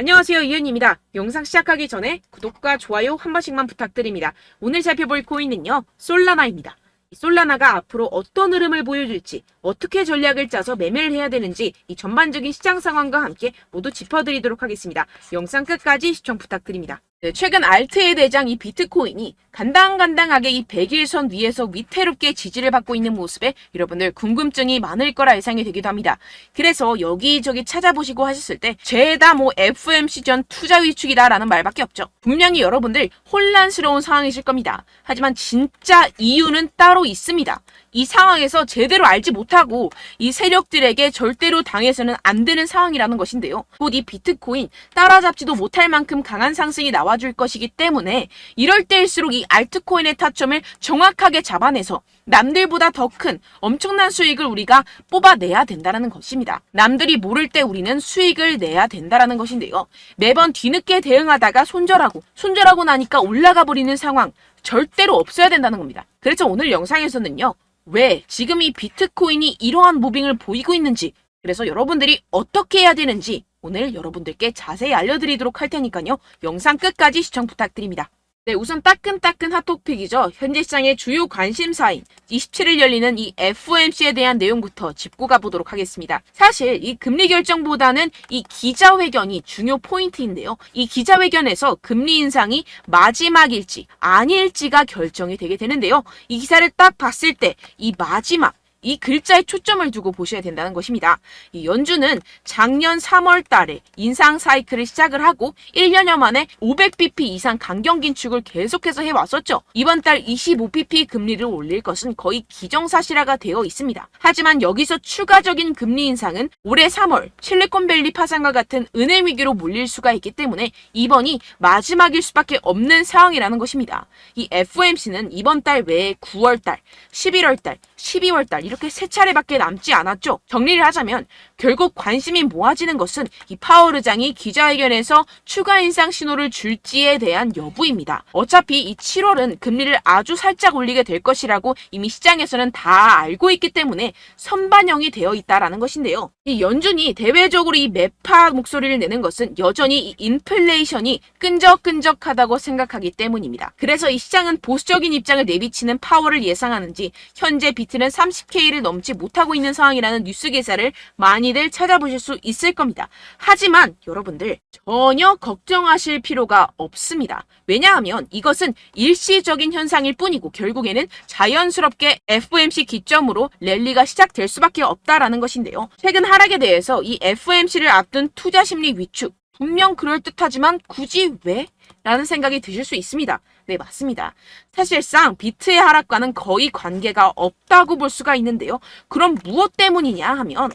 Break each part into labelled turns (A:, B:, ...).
A: 안녕하세요, 이은입니다. 영상 시작하기 전에 구독과 좋아요 한 번씩만 부탁드립니다. 오늘 살펴볼 코인은요, 솔라나입니다. 이 솔라나가 앞으로 어떤 흐름을 보여줄지, 어떻게 전략을 짜서 매매를 해야 되는지 이 전반적인 시장 상황과 함께 모두 짚어드리도록 하겠습니다. 영상 끝까지 시청 부탁드립니다. 네, 최근 알트의 대장 이 비트코인이 간당간당하게 이 100일선 위에서 위태롭게 지지를 받고 있는 모습에 여러분들 궁금증이 많을 거라 예상이 되기도 합니다. 그래서 여기저기 찾아보시고 하셨을 때 죄다 FOMC 전 투자 위축이다 라는 말밖에 없죠. 분명히 여러분들 혼란스러운 상황이실 겁니다. 하지만 진짜 이유는 따로 있습니다. 이 상황에서 제대로 알지 못하고 이 세력들에게 절대로 당해서는 안 되는 상황이라는 것인데요. 곧 이 비트코인 따라잡지도 못할 만큼 강한 상승이 나와줄 것이기 때문에 이럴 때일수록 이 알트코인의 타점을 정확하게 잡아내서 남들보다 더 큰 엄청난 수익을 우리가 뽑아내야 된다는 것입니다. 남들이 모를 때 우리는 수익을 내야 된다는 것인데요. 매번 뒤늦게 대응하다가 손절하고 나니까 올라가 버리는 상황 절대로 없어야 된다는 겁니다. 그래서 오늘 영상에서는요. 왜 지금 이 비트코인이 이러한 무빙을 보이고 있는지, 그래서 여러분들이 어떻게 해야 되는지 오늘 여러분들께 자세히 알려드리도록 할 테니까요. 영상 끝까지 시청 부탁드립니다. 네, 우선 따끈따끈 핫토픽이죠. 현재 시장의 주요 관심사인 27일 열리는 이 FOMC에 대한 내용부터 짚고 가보도록 하겠습니다. 사실 이 금리 결정보다는 이 기자회견이 중요 포인트인데요. 이 기자회견에서 금리 인상이 마지막일지 아닐지가 결정이 되게 되는데요. 이 기사를 딱 봤을 때 이 마지막 이 글자에 초점을 두고 보셔야 된다는 것입니다. 이 연준은 작년 3월 달에 인상 사이클을 시작을 하고 1년여 만에 500bp 이상 강경 긴축을 계속해서 해왔었죠. 이번 달 25bp 금리를 올릴 것은 거의 기정사실화가 되어 있습니다. 하지만 여기서 추가적인 금리 인상은 올해 3월 실리콘밸리 파산과 같은 은행 위기로 몰릴 수가 있기 때문에 이번이 마지막일 수밖에 없는 상황이라는 것입니다. 이 FOMC는 이번 달 외에 9월 달, 11월 달, 12월 달 이렇게 세 차례밖에 남지 않았죠. 정리를 하자면 결국 관심이 모아지는 것은 이 파월 의장이 기자회견에서 추가 인상 신호를 줄지에 대한 여부입니다. 어차피 이 7월은 금리를 아주 살짝 올리게 될 것이라고 이미 시장에서는 다 알고 있기 때문에 선반영이 되어 있다라는 것인데요. 이 연준이 대외적으로 이 매파 목소리를 내는 것은 여전히 이 인플레이션이 끈적끈적하다고 생각하기 때문입니다. 그래서 이 시장은 보수적인 입장을 내비치는 파월을 예상하는지 현재 비트는 30K를 넘지 못하고 있는 상황이라는 뉴스 기사를 많이들 찾아보실 수 있을 겁니다. 하지만 여러분들 전혀 걱정하실 필요가 없습니다. 왜냐하면 이것은 일시적인 현상일 뿐이고 결국에는 자연스럽게 FOMC 기점으로 랠리가 시작될 수밖에 없다라는 것인데요. 최근 하락에 대해서 이 FOMC를 앞둔 투자 심리 위축 분명 그럴듯하지만 굳이 왜? 라는 생각이 드실 수 있습니다. 네, 맞습니다. 사실상 비트의 하락과는 거의 관계가 없다고 볼 수가 있는데요. 그럼 무엇 때문이냐 하면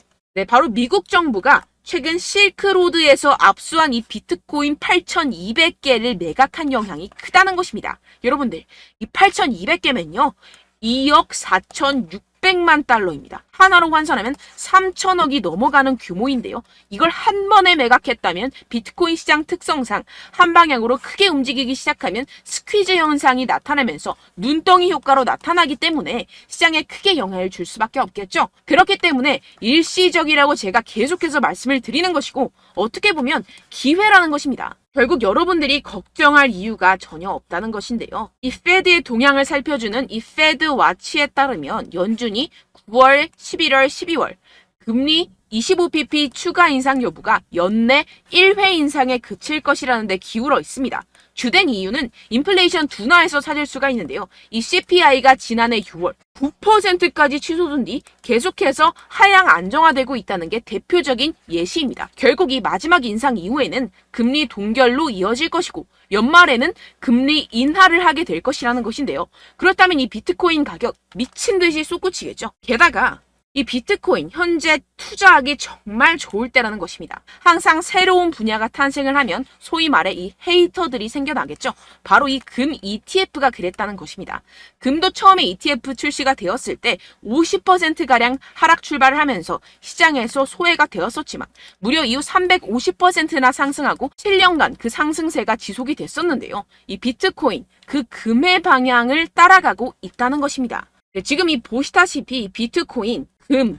A: 바로 미국 정부가 최근 실크로드에서 압수한 이 비트코인 8,200개를 매각한 영향이 크다는 것입니다. 여러분들, 이 8,200개면요. 2억 4,600만 달러입니다. 하나로 환산하면 3천억이 넘어가는 규모인데요. 이걸 한 번에 매각했다면 비트코인 시장 특성상 한 방향으로 크게 움직이기 시작하면 스퀴즈 현상이 나타나면서 눈덩이 효과로 나타나기 때문에 시장에 크게 영향을 줄 수밖에 없겠죠. 그렇기 때문에 일시적이라고 제가 계속해서 말씀을 드리는 것이고 어떻게 보면 기회라는 것입니다. 결국 여러분들이 걱정할 이유가 전혀 없다는 것인데요. 이 페드의 동향을 살펴주는 이 페드 와치에 따르면 연준이 9월, 11월, 12월 금리 25bp 추가 인상 여부가 연내 1회 인상에 그칠 것이라는 데 기울어 있습니다. 주된 이유는 인플레이션 둔화에서 찾을 수가 있는데요. 이 CPI가 지난해 6월 9%까지 치솟은 뒤 계속해서 하향 안정화되고 있다는 게 대표적인 예시입니다. 결국 이 마지막 인상 이후에는 금리 동결로 이어질 것이고 연말에는 금리 인하를 하게 될 것이라는 것인데요. 그렇다면 이 비트코인 가격 미친 듯이 솟구치겠죠. 게다가 이 비트코인 현재 투자하기 정말 좋을 때라는 것입니다. 항상 새로운 분야가 탄생을 하면 소위 말해 이 헤이터들이 생겨나겠죠. 바로 이 금 ETF가 그랬다는 것입니다. 금도 처음에 ETF 출시가 되었을 때 50%가량 하락 출발을 하면서 시장에서 소외가 되었었지만 무려 이후 350%나 상승하고 7년간 그 상승세가 지속이 됐었는데요. 이 비트코인 그 금의 방향을 따라가고 있다는 것입니다. 지금 이 보시다시피 비트코인, 금,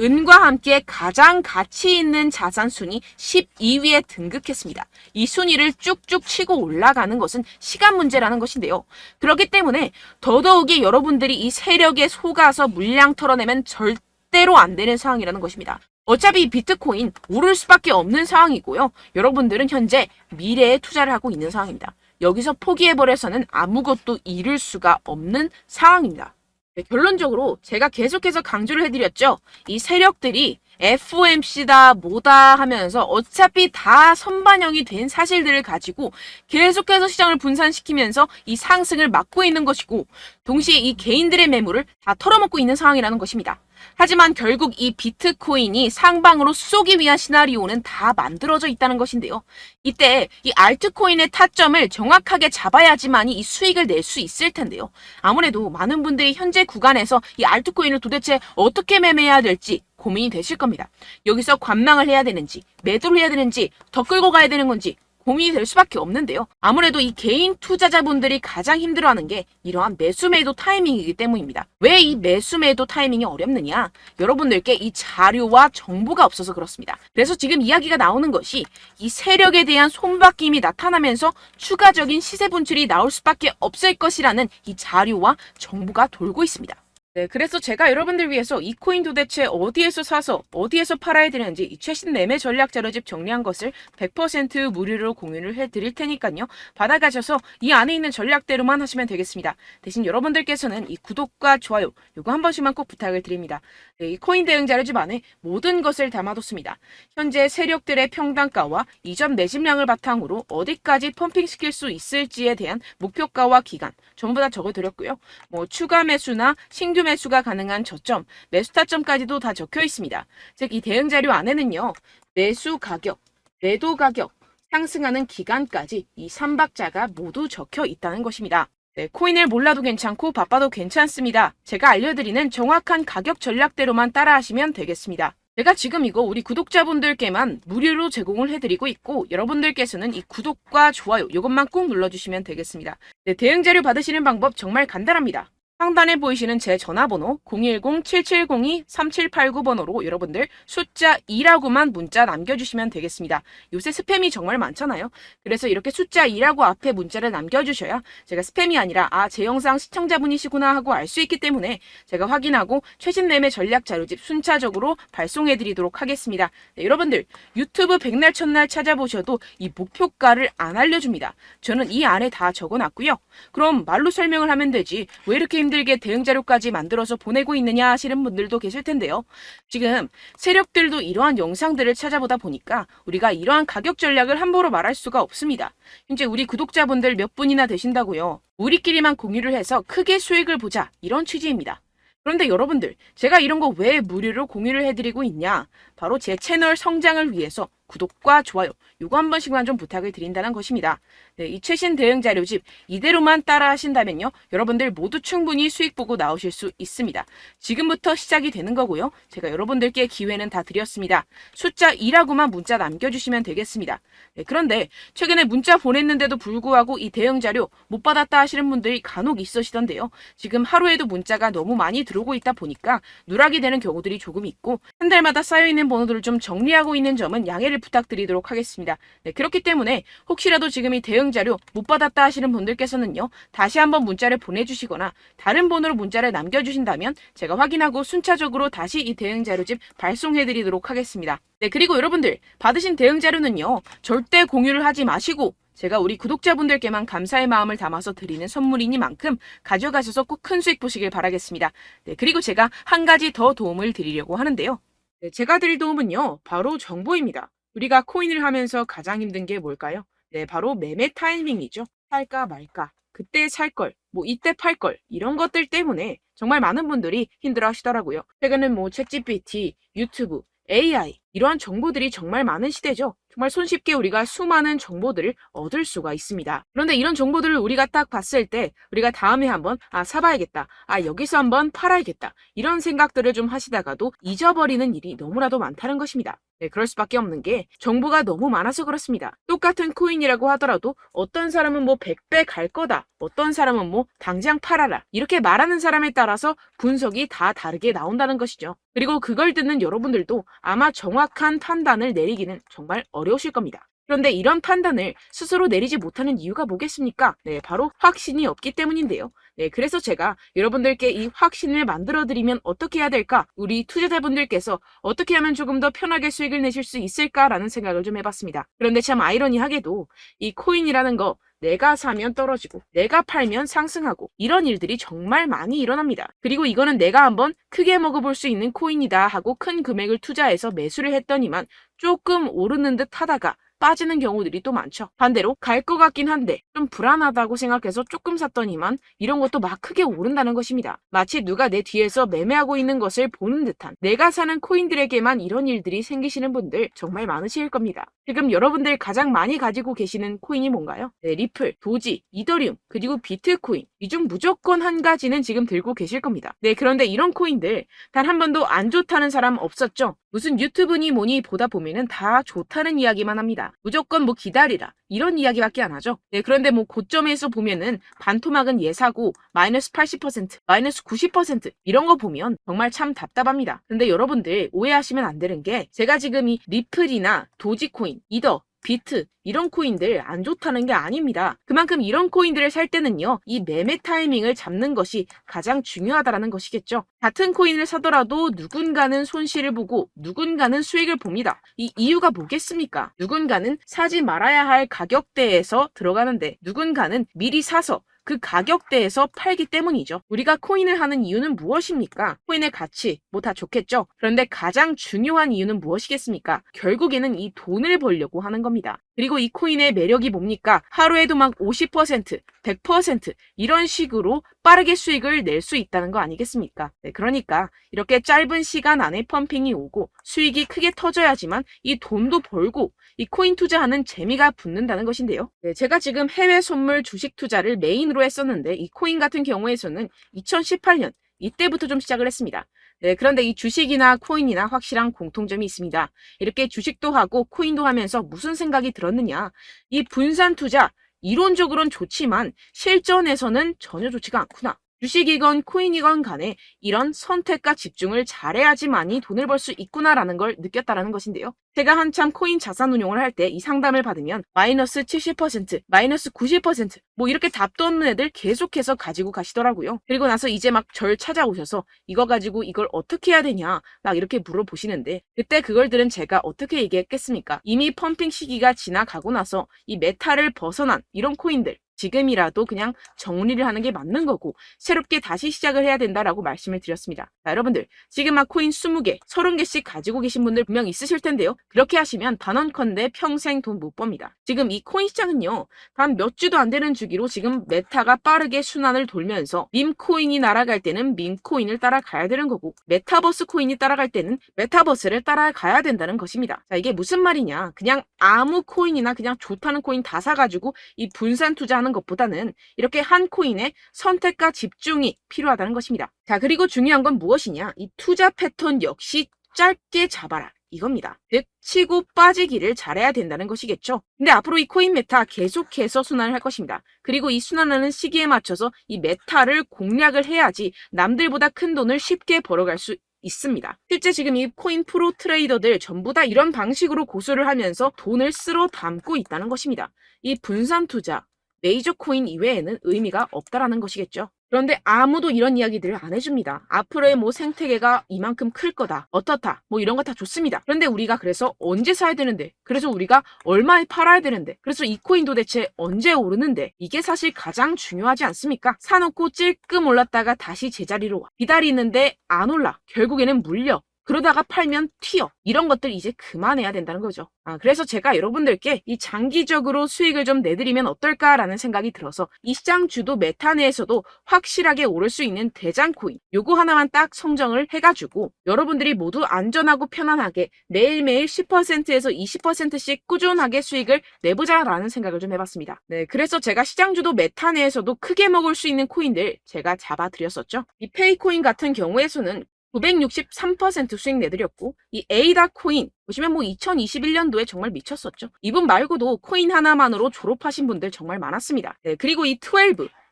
A: 은과 함께 가장 가치 있는 자산 순위 12위에 등극했습니다. 이 순위를 쭉쭉 치고 올라가는 것은 시간 문제라는 것인데요. 그렇기 때문에 더더욱이 여러분들이 이 세력에 속아서 물량 털어내면 절대로 안 되는 상황이라는 것입니다. 어차피 이 비트코인 오를 수밖에 없는 상황이고요. 여러분들은 현재 미래에 투자를 하고 있는 상황입니다. 여기서 포기해버려서는 아무것도 이룰 수가 없는 상황입니다. 네, 결론적으로 제가 계속해서 강조를 해드렸죠. 이 세력들이 FOMC다 뭐다 하면서 어차피 다 선반영이 된 사실들을 가지고 계속해서 시장을 분산시키면서 이 상승을 막고 있는 것이고, 동시에 이 개인들의 매물을 다 털어먹고 있는 상황이라는 것입니다. 하지만 결국 이 비트코인이 상방으로 쏘기 위한 시나리오는 다 만들어져 있다는 것인데요. 이때 이 알트코인의 타점을 정확하게 잡아야지만이 이 수익을 낼 수 있을 텐데요. 아무래도 많은 분들이 현재 구간에서 이 알트코인을 도대체 어떻게 매매해야 될지 고민이 되실 겁니다. 여기서 관망을 해야 되는지, 매도를 해야 되는지, 더 끌고 가야 되는 건지 고민이 될 수밖에 없는데요. 아무래도 이 개인 투자자분들이 가장 힘들어하는 게 이러한 매수 매도 타이밍이기 때문입니다. 왜 이 매수 매도 타이밍이 어렵느냐? 여러분들께 이 자료와 정보가 없어서 그렇습니다. 그래서 지금 이야기가 나오는 것이 이 세력에 대한 손바뀜이 나타나면서 추가적인 시세 분출이 나올 수밖에 없을 것이라는 이 자료와 정보가 돌고 있습니다. 네, 그래서 제가 여러분들 위해서 이 코인 도대체 어디에서 사서 어디에서 팔아야 되는지 이 최신 매매 전략 자료집 정리한 것을 100% 무료로 공유를 해드릴 테니까요. 받아가셔서 이 안에 있는 전략대로만 하시면 되겠습니다. 대신 여러분들께서는 이 구독과 좋아요 요거 한 번씩만 꼭 부탁을 드립니다. 네, 이 코인 대응 자료집 안에 모든 것을 담아뒀습니다. 현재 세력들의 평단가와 이전 매집량을 바탕으로 어디까지 펌핑시킬 수 있을지에 대한 목표가와 기간 전부 다 적어드렸고요. 뭐 추가 매수나 신규 매수가 가능한 저점, 매수 타점까지도 다 적혀 있습니다. 즉 이 대응 자료 안에는요. 매수 가격, 매도 가격, 상승하는 기간까지 이 3박자가 모두 적혀 있다는 것입니다. 네, 코인을 몰라도 괜찮고 바빠도 괜찮습니다. 제가 알려드리는 정확한 가격 전략대로만 따라하시면 되겠습니다. 제가 지금 이거 우리 구독자분들께만 무료로 제공을 해드리고 있고, 여러분들께서는 이 구독과 좋아요 이것만 꼭 눌러주시면 되겠습니다. 네, 대응 자료 받으시는 방법 정말 간단합니다. 상단에 보이시는 제 전화번호 010-7702-3789번호로 여러분들 숫자 2라고만 문자 남겨주시면 되겠습니다. 요새 스팸이 정말 많잖아요. 그래서 이렇게 숫자 2라고 앞에 문자를 남겨주셔야 제가 스팸이 아니라 제 영상 시청자분이시구나 하고 알 수 있기 때문에 제가 확인하고 최신 매매 전략 자료집 순차적으로 발송해드리도록 하겠습니다. 네, 여러분들 유튜브 백날 첫날 찾아보셔도 이 목표가를 안 알려줍니다. 저는 이 안에 다 적어놨고요. 그럼 말로 설명을 하면 되지 왜 이렇게 힘들게 대응 자료까지 만들어서 보내고 있느냐 하시는 분들도 계실 텐데요. 지금 세력들도 이러한 영상들을 찾아보다 보니까 우리가 이러한 가격 전략을 함부로 말할 수가 없습니다. 현재 우리 구독자분들 몇 분이나 되신다고요. 우리끼리만 공유를 해서 크게 수익을 보자 이런 취지입니다. 그런데 여러분들 제가 이런 거 왜 무료로 공유를 해드리고 있냐? 바로 제 채널 성장을 위해서 구독과 좋아요 요거 한 번씩만 좀 부탁을 드린다는 것입니다. 네, 이 최신 대응 자료집 이대로만 따라 하신다면요. 여러분들 모두 충분히 수익 보고 나오실 수 있습니다. 지금부터 시작이 되는 거고요. 제가 여러분들께 기회는 다 드렸습니다. 숫자 2라고만 문자 남겨주시면 되겠습니다. 네, 그런데 최근에 문자 보냈는데도 불구하고 이 대응 자료 못 받았다 하시는 분들이 간혹 있으시던데요. 지금 하루에도 문자가 너무 많이 들어오고 있다 보니까 누락이 되는 경우들이 조금 있고 한 달마다 쌓여있는 번호들을 좀 정리하고 있는 점은 양해를 부탁드리도록 하겠습니다. 네, 그렇기 때문에 혹시라도 지금 이 대응 자료 못 받았다 하시는 분들께서는요. 다시 한번 문자를 보내주시거나 다른 번호로 문자를 남겨주신다면 제가 확인하고 순차적으로 다시 이 대응 자료집 발송해드리도록 하겠습니다. 네, 그리고 여러분들 받으신 대응 자료는요. 절대 공유를 하지 마시고 제가 우리 구독자분들께만 감사의 마음을 담아서 드리는 선물이니만큼 가져가셔서 꼭 큰 수익 보시길 바라겠습니다. 네, 그리고 제가 한 가지 더 도움을 드리려고 하는데요. 네, 제가 드릴 도움은요. 바로 정보입니다. 우리가 코인을 하면서 가장 힘든 게 뭘까요? 네, 바로 매매 타이밍이죠. 살까 말까, 그때 살 걸, 뭐 이때 팔 걸, 이런 것들 때문에 정말 많은 분들이 힘들어 하시더라고요. 최근엔 뭐 챗GPT, 유튜브, AI 이러한 정보들이 정말 많은 시대죠. 정말 손쉽게 우리가 수많은 정보들을 얻을 수가 있습니다. 그런데 이런 정보들을 우리가 딱 봤을 때 우리가 다음에 한번 사봐야겠다. 여기서 한번 팔아야겠다. 이런 생각들을 좀 하시다가도 잊어버리는 일이 너무나도 많다는 것입니다. 네, 그럴 수밖에 없는 게 정보가 너무 많아서 그렇습니다. 똑같은 코인이라고 하더라도 어떤 사람은 뭐 100배 갈 거다. 어떤 사람은 뭐 당장 팔아라. 이렇게 말하는 사람에 따라서 분석이 다 다르게 나온다는 것이죠. 그리고 그걸 듣는 여러분들도 아마 정확한 판단을 내리기는 정말 어려우실 겁니다. 그런데 이런 판단을 스스로 내리지 못하는 이유가 뭐겠습니까? 네, 바로 확신이 없기 때문인데요. 네, 그래서 제가 여러분들께 이 확신을 만들어드리면 어떻게 해야 될까? 우리 투자자분들께서 어떻게 하면 조금 더 편하게 수익을 내실 수 있을까라는 생각을 좀 해봤습니다. 그런데 참 아이러니하게도 이 코인이라는 거 내가 사면 떨어지고 내가 팔면 상승하고 이런 일들이 정말 많이 일어납니다. 그리고 이거는 내가 한번 크게 먹어볼 수 있는 코인이다 하고 큰 금액을 투자해서 매수를 했더니만 조금 오르는 듯 하다가 빠지는 경우들이 또 많죠. 반대로 갈 것 같긴 한데 좀 불안하다고 생각해서 조금 샀더니만 이런 것도 막 크게 오른다는 것입니다. 마치 누가 내 뒤에서 매매하고 있는 것을 보는 듯한 내가 사는 코인들에게만 이런 일들이 생기시는 분들 정말 많으실 겁니다. 지금 여러분들 가장 많이 가지고 계시는 코인이 뭔가요? 네, 리플, 도지, 이더리움, 그리고 비트코인. 이 중 무조건 한 가지는 지금 들고 계실 겁니다. 네, 그런데 이런 코인들 단 한 번도 안 좋다는 사람 없었죠? 무슨 유튜브니 뭐니 보다 보면은 다 좋다는 이야기만 합니다. 무조건 뭐 기다리라 이런 이야기밖에 안 하죠. 네, 그런데 뭐 고점에서 보면은 반토막은 예사고 마이너스 80%, 마이너스 90% 이런 거 보면 정말 참 답답합니다. 근데 여러분들 오해하시면 안 되는 게 제가 지금 이 리플이나 도지코인, 이더, 비트 이런 코인들 안 좋다는 게 아닙니다. 그만큼 이런 코인들을 살 때는요, 이 매매 타이밍을 잡는 것이 가장 중요하다는 것이겠죠. 같은 코인을 사더라도 누군가는 손실을 보고 누군가는 수익을 봅니다. 이 이유가 뭐겠습니까? 누군가는 사지 말아야 할 가격대에서 들어가는데 누군가는 미리 사서 그 가격대에서 팔기 때문이죠. 우리가 코인을 하는 이유는 무엇입니까? 코인의 가치, 뭐 다 좋겠죠? 그런데 가장 중요한 이유는 무엇이겠습니까? 결국에는 이 돈을 벌려고 하는 겁니다. 그리고 이 코인의 매력이 뭡니까? 하루에도 막 50%, 100% 이런 식으로 빠르게 수익을 낼 수 있다는 거 아니겠습니까? 네, 그러니까 이렇게 짧은 시간 안에 펌핑이 오고 수익이 크게 터져야지만 이 돈도 벌고 이 코인 투자하는 재미가 붙는다는 것인데요. 네, 제가 지금 해외 선물 주식 투자를 메인으로 했었는데 이 코인 같은 경우에서는 2018년 이때부터 좀 시작을 했습니다. 네, 그런데 이 주식이나 코인이나 확실한 공통점이 있습니다. 이렇게 주식도 하고 코인도 하면서 무슨 생각이 들었느냐? 이 분산 투자 이론적으로는 좋지만 실전에서는 전혀 좋지가 않구나. 주식이건 코인이건 간에 이런 선택과 집중을 잘해야지만이 돈을 벌 수 있구나라는 걸 느꼈다라는 것인데요. 제가 한참 코인 자산 운용을 할 때 이 상담을 받으면 마이너스 70%, 마이너스 90% 뭐 이렇게 답도 없는 애들 계속해서 가지고 가시더라고요. 그리고 나서 이제 막 절 찾아오셔서 이거 가지고 이걸 어떻게 해야 되냐 막 이렇게 물어보시는데 그때 그걸 들은 제가 어떻게 얘기했겠습니까? 이미 펌핑 시기가 지나가고 나서 이 메타를 벗어난 이런 코인들 지금이라도 그냥 정리를 하는 게 맞는 거고 새롭게 다시 시작을 해야 된다라고 말씀을 드렸습니다. 자, 여러분들 지금 막 코인 20개, 30개씩 가지고 계신 분들 분명 있으실 텐데요. 그렇게 하시면 단언컨대 평생 돈 못 법니다. 지금 이 코인 시장은요. 단 몇 주도 안 되는 주기로 지금 메타가 빠르게 순환을 돌면서 밈코인이 날아갈 때는 밈코인을 따라가야 되는 거고 메타버스 코인이 따라갈 때는 메타버스를 따라가야 된다는 것입니다. 자, 이게 무슨 말이냐. 그냥 아무 코인이나 그냥 좋다는 코인 다 사가지고 이 분산 투자하는 것보다는 이렇게 한 코인에 선택과 집중이 필요하다는 것입니다. 자, 그리고 중요한 건 무엇이냐? 이 투자 패턴 역시 짧게 잡아라. 이겁니다. 즉 치고 빠지기를 잘해야 된다는 것이겠죠. 근데 앞으로 이 코인 메타 계속해서 순환을 할 것입니다. 그리고 이 순환하는 시기에 맞춰서 이 메타를 공략을 해야지 남들보다 큰 돈을 쉽게 벌어갈 수 있습니다. 실제 지금 이 코인 프로 트레이더들 전부 다 이런 방식으로 고수를 하면서 돈을 쓸어 담고 있다는 것입니다. 이 분산 투자, 메이저 코인 이외에는 의미가 없다라는 것이겠죠. 그런데 아무도 이런 이야기들을 안 해줍니다. 앞으로의 뭐 생태계가 이만큼 클 거다. 어떻다. 뭐 이런 거 다 좋습니다. 그런데 우리가 그래서 언제 사야 되는데? 그래서 우리가 얼마에 팔아야 되는데? 그래서 이 코인 도대체 언제 오르는데? 이게 사실 가장 중요하지 않습니까? 사놓고 찔끔 올랐다가 다시 제자리로 와. 기다리는데 안 올라. 결국에는 물려. 그러다가 팔면 튀어. 이런 것들 이제 그만해야 된다는 거죠. 그래서 제가 여러분들께 이 장기적으로 수익을 좀 내드리면 어떨까라는 생각이 들어서 이 시장 주도 메타 내에서도 확실하게 오를 수 있는 대장 코인 요거 하나만 딱 선정을 해가지고 여러분들이 모두 안전하고 편안하게 매일매일 10%에서 20%씩 꾸준하게 수익을 내보자라는 생각을 좀 해봤습니다. 네, 그래서 제가 시장 주도 메타 내에서도 크게 먹을 수 있는 코인들 제가 잡아드렸었죠. 이 페이코인 같은 경우에서는 963% 수익 내드렸고 이 에이다 코인 보시면 뭐 2021년도에 정말 미쳤었죠. 이분 말고도 코인 하나만으로 졸업하신 분들 정말 많았습니다. 네, 그리고 이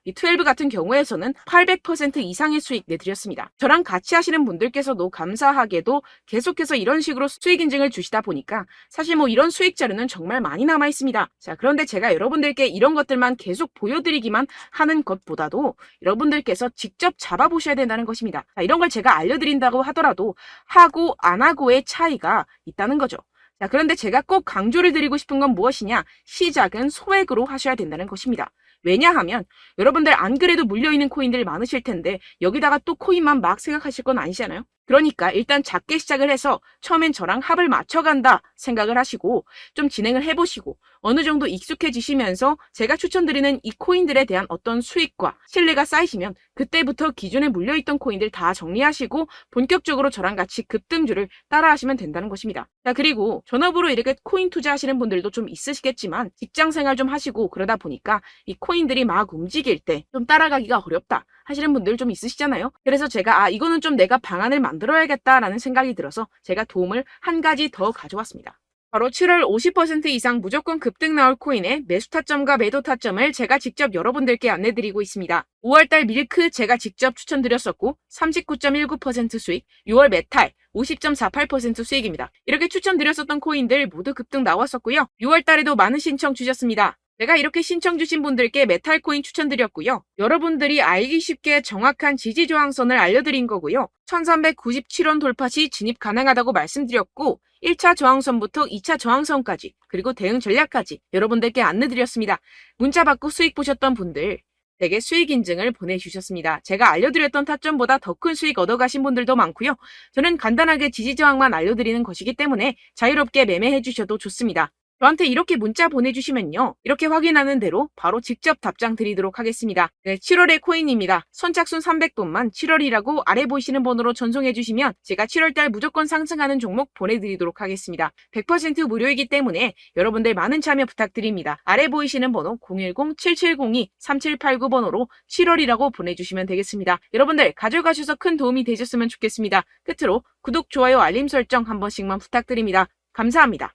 A: 12 같은 경우에서는 800% 이상의 수익 내드렸습니다. 저랑 같이 하시는 분들께서도 감사하게도 계속해서 이런 식으로 수익 인증을 주시다 보니까 사실 뭐 이런 수익 자료는 정말 많이 남아 있습니다. 자, 그런데 제가 여러분들께 이런 것들만 계속 보여드리기만 하는 것보다도 여러분들께서 직접 잡아보셔야 된다는 것입니다. 자, 이런 걸 제가 알려드린다고 하더라도 하고 안 하고의 차이가 있다는 거죠. 자, 그런데 제가 꼭 강조를 드리고 싶은 건 무엇이냐? 시작은 소액으로 하셔야 된다는 것입니다. 왜냐하면 여러분들 안 그래도 물려있는 코인들 많으실 텐데 여기다가 또 코인만 막 생각하실 건 아니잖아요. 그러니까 일단 작게 시작을 해서 처음엔 저랑 합을 맞춰간다 생각을 하시고 좀 진행을 해보시고 어느 정도 익숙해지시면서 제가 추천드리는 이 코인들에 대한 어떤 수익과 신뢰가 쌓이시면 그때부터 기존에 물려있던 코인들 다 정리하시고 본격적으로 저랑 같이 급등주를 따라하시면 된다는 것입니다. 자, 그리고 전업으로 이렇게 코인 투자하시는 분들도 좀 있으시겠지만 직장생활 좀 하시고 그러다 보니까 이 코인들이 막 움직일 때 좀 따라가기가 어렵다 하시는 분들 좀 있으시잖아요. 그래서 제가 이거는 좀 내가 방안을 만들어야겠다라는 생각이 들어서 제가 도움을 한 가지 더 가져왔습니다. 바로 7월 50% 이상 무조건 급등 나올 코인의 매수 타점과 매도 타점을 제가 직접 여러분들께 안내드리고 있습니다. 5월달 밀크 제가 직접 추천드렸었고 39.19% 수익, 6월 메탈 50.48% 수익입니다. 이렇게 추천드렸었던 코인들 모두 급등 나왔었고요. 6월달에도 많은 신청 주셨습니다. 제가 이렇게 신청 주신 분들께 메탈 코인 추천드렸고요. 여러분들이 알기 쉽게 정확한 지지 저항선을 알려드린 거고요. 1397원 돌파 시 진입 가능하다고 말씀드렸고 1차 저항선부터 2차 저항선까지 그리고 대응 전략까지 여러분들께 안내드렸습니다. 문자 받고 수익 보셨던 분들 되게 수익 인증을 보내주셨습니다. 제가 알려드렸던 타점보다 더 큰 수익 얻어가신 분들도 많고요. 저는 간단하게 지지 저항만 알려드리는 것이기 때문에 자유롭게 매매해 주셔도 좋습니다. 저한테 이렇게 문자 보내주시면요. 이렇게 확인하는 대로 바로 직접 답장 드리도록 하겠습니다. 네, 7월의 코인입니다. 선착순 300분만 7월이라고 아래 보이시는 번호로 전송해주시면 제가 7월달 무조건 상승하는 종목 보내드리도록 하겠습니다. 100% 무료이기 때문에 여러분들 많은 참여 부탁드립니다. 아래 보이시는 번호 010-7702-3789번호로 7월이라고 보내주시면 되겠습니다. 여러분들 가져가셔서 큰 도움이 되셨으면 좋겠습니다. 끝으로 구독, 좋아요, 알림 설정 한 번씩만 부탁드립니다. 감사합니다.